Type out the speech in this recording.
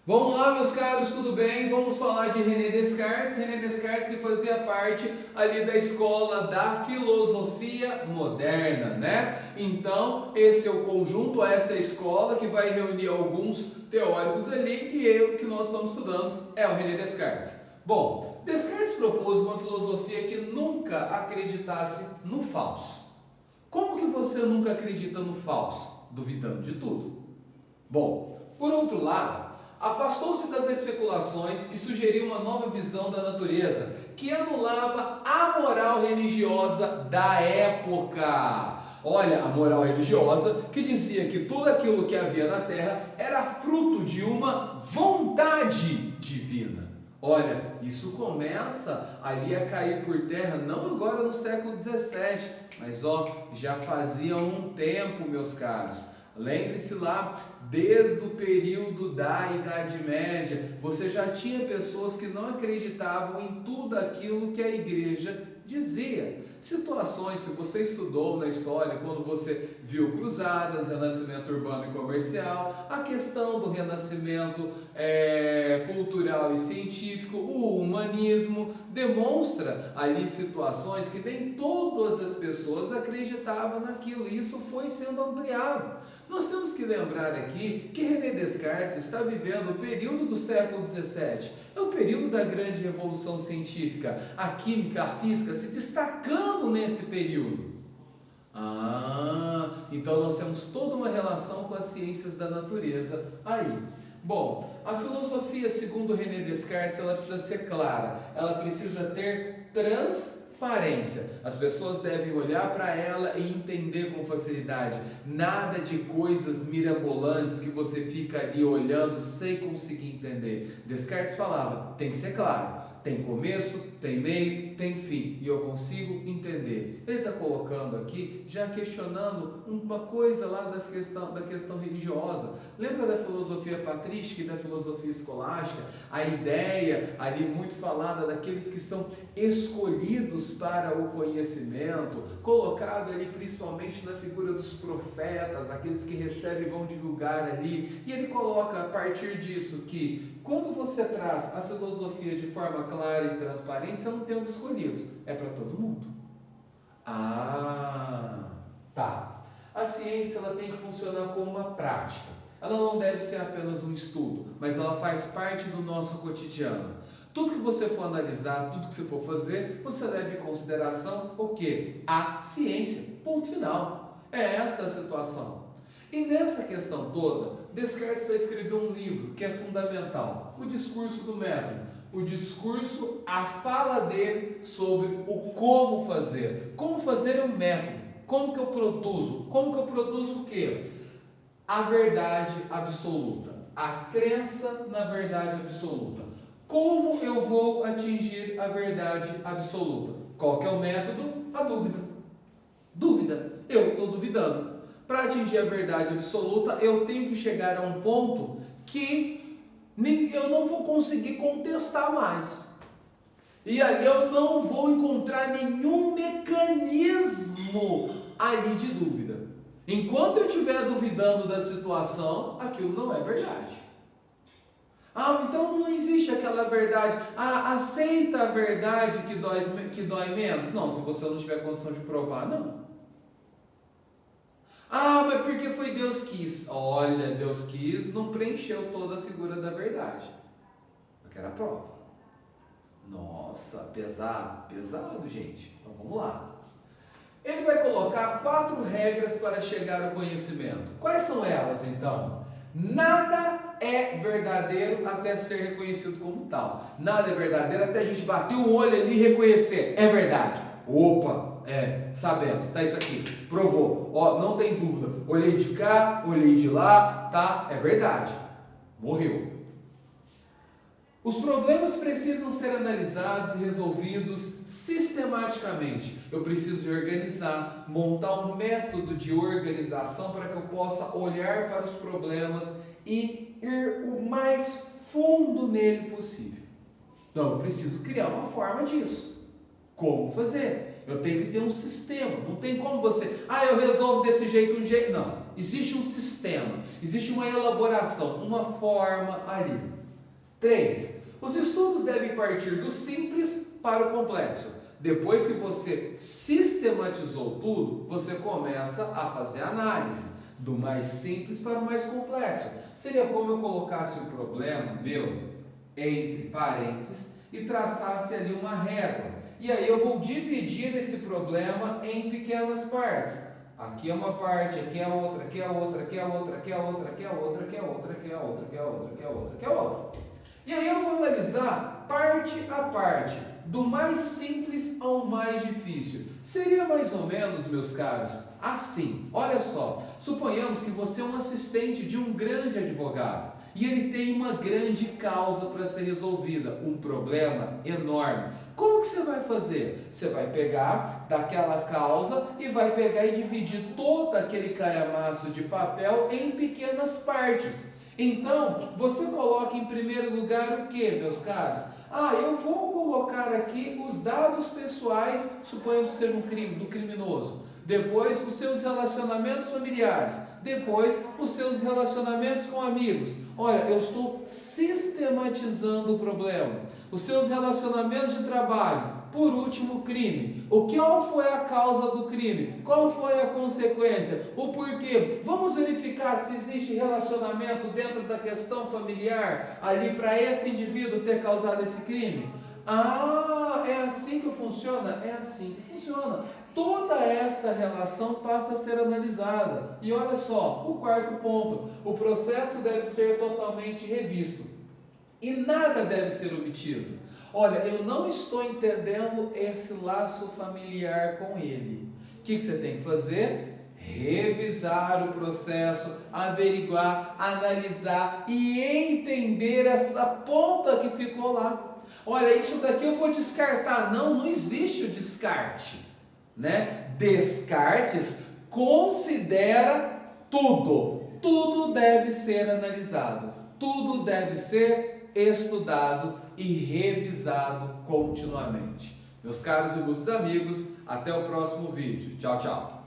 Vamos lá, meus caros, tudo bem? Vamos falar de René Descartes. René Descartes que fazia parte ali da escola da filosofia moderna, né? Então, esse é o conjunto, essa é a escola que vai reunir alguns teóricos ali e o que nós estamos estudando é o René Descartes. Bom, Descartes propôs uma filosofia que nunca acreditasse no falso. Como que você nunca acredita no falso? Duvidando de tudo. Bom, por outro lado, afastou-se das especulações e sugeriu uma nova visão da natureza que anulava a moral religiosa da época. Olha, a moral religiosa que dizia que tudo aquilo que havia na terra era fruto de uma vontade divina. Olha, isso começa ali a cair por terra, não agora no século XVII, mas já fazia um tempo, meus caros. Lembre-se lá, desde o período da Idade Média, você já tinha pessoas que não acreditavam em tudo aquilo que a igreja dizia. Situações que você estudou na história, quando você viu cruzadas, renascimento urbano e comercial, a questão do renascimento cultural e científico, o humanismo, demonstra ali situações que nem todas as pessoas acreditavam naquilo, e isso foi sendo ampliado. Nós temos que lembrar aqui que René Descartes está vivendo o período do século XVII, é o período da grande revolução científica, a química, a física se destacando nesse período. Então nós temos toda uma relação com as ciências da natureza aí. Bom, a filosofia, segundo René Descartes, ela precisa ser clara, ela precisa ter transparência. As pessoas devem olhar para ela e entender com facilidade. Nada de coisas mirabolantes que você fica ali olhando sem conseguir entender. Descartes falava, tem que ser claro. Tem começo, tem meio, tem fim, e eu consigo entender. Ele está colocando aqui, já questionando uma coisa lá da questão religiosa. Lembra da filosofia patrística e da filosofia escolástica? A ideia ali muito falada daqueles que são escolhidos para o conhecimento, colocado ali principalmente na figura dos profetas, aqueles que recebem e vão divulgar ali. E ele coloca a partir disso que quando você traz a filosofia de forma clara e transparente, você não tem os escolhidos, é para todo mundo. Tá. A ciência ela tem que funcionar como uma prática. Ela não deve ser apenas um estudo, mas ela faz parte do nosso cotidiano. Tudo que você for analisar, tudo que você for fazer, você leve em consideração o quê? A ciência. Ponto final. É essa a situação. E nessa questão toda, Descartes vai escrever um livro que é fundamental, o Discurso do Método. O discurso, a fala dele sobre o como fazer. Como fazer é um método. Como que eu produzo? Como que eu produzo o quê? A verdade absoluta. A crença na verdade absoluta. Como eu vou atingir a verdade absoluta? Qual que é o método? A dúvida. Dúvida. Eu estou duvidando. Para atingir a verdade absoluta, eu tenho que chegar a um ponto que eu não vou conseguir contestar mais. E ali eu não vou encontrar nenhum mecanismo ali de dúvida. Enquanto eu estiver duvidando da situação, aquilo não é verdade. Então não existe aquela verdade. Aceita a verdade que dói menos? Não, se você não tiver condição de provar, não. Mas porque foi Deus quis. Olha, Deus quis, não preencheu toda a figura da verdade. Eu quero a prova. Nossa, pesado, pesado, gente. Então vamos lá. Ele vai colocar 4 regras para chegar ao conhecimento. Quais são elas, então? Nada é verdadeiro até ser reconhecido como tal. Nada é verdadeiro até a gente bater o olho ali e reconhecer. É verdade. Opa, sabemos, tá isso aqui, provou, não tem dúvida, olhei de cá, olhei de lá, tá, é verdade, morreu. Os problemas precisam ser analisados e resolvidos sistematicamente. Eu preciso me organizar, montar um método de organização para que eu possa olhar para os problemas e ir o mais fundo nele possível. Então eu preciso criar uma forma disso. Como fazer? Eu tenho que ter um sistema. Não tem como você, eu resolvo desse jeito, um jeito. Não. Existe um sistema, existe uma elaboração, uma forma ali. 3. Os estudos devem partir do simples para o complexo. Depois que você sistematizou tudo, você começa a fazer análise do mais simples para o mais complexo. Seria como eu colocasse o problema meu entre parênteses e traçasse ali uma régua. E aí eu vou dividir esse problema em pequenas partes. Aqui é uma parte, aqui é outra, aqui é outra, aqui é outra, aqui é outra, aqui é outra, aqui é outra, aqui é outra, aqui é outra, aqui é outra, aqui é outra. E aí eu vou analisar parte a parte, do mais simples ao mais difícil. Seria mais ou menos, meus caros, assim. Olha só, suponhamos que você é um assistente de um grande advogado e ele tem uma grande causa para ser resolvida, um problema enorme. Como que você vai fazer? Você vai pegar daquela causa e vai pegar e dividir todo aquele calhamaço de papel em pequenas partes. Então, você coloca em primeiro lugar o que, meus caros? Eu vou colocar aqui os dados pessoais, suponhamos que seja um crime, do criminoso. Depois, os seus relacionamentos familiares. Depois, os seus relacionamentos com amigos. Olha, eu estou sistematizando o problema. Os seus relacionamentos de trabalho. Por último, o crime. Qual foi a causa do crime? Qual foi a consequência? O porquê? Vamos verificar se existe relacionamento dentro da questão familiar ali para esse indivíduo ter causado esse crime? É assim que funciona? É assim que funciona. Toda essa relação passa a ser analisada. E olha só, o quarto ponto: o processo deve ser totalmente revisto e nada deve ser omitido. Olha, eu não estou entendendo esse laço familiar com ele. O que você tem que fazer? Revisar o processo, averiguar, analisar e entender essa ponta que ficou lá. Olha, isso daqui eu vou descartar. Não existe o descarte, né? Descartes considera tudo. Tudo deve ser analisado. Tudo deve ser estudado e revisado continuamente. Meus caros e ilustres amigos, até o próximo vídeo. Tchau, tchau.